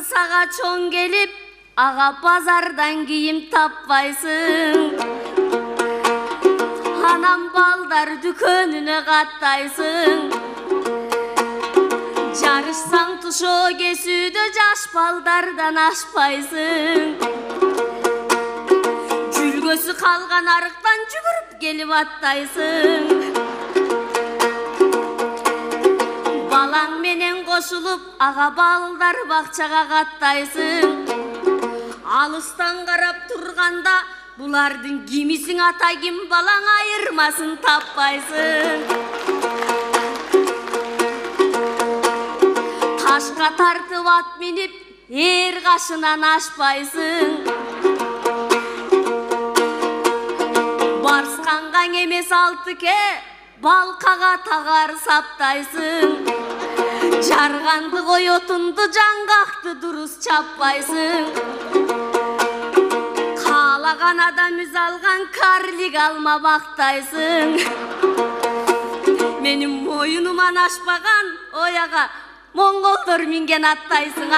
сага чоң келип, ага базардан кийим таппайсың. Анам балдар дүкөнүнө каттайсың. Жарышсаң тушо кесүүдө жаш балдардан ашпайсың. Жүргөсү калган арыктан жүгүрүп келип аттайсың. Балаң менен кошулуп, ага балдар бакчага каттайсың. Алыстан карап турганда, булардын кимисиң ата, ким балаң айырмасын таппайсың. Ташка тартып ат минип, эр кашынан ашпайсың. Барскангаң эмес алтыке, балкага тагар саптайсың. Жарганды коётунду, жаңгакты дурус чаппайсың. Каалаган адам үз алган карлик алма бактайсың. Менин моюнуман ашпаган ояга монголдор минген аттайсың.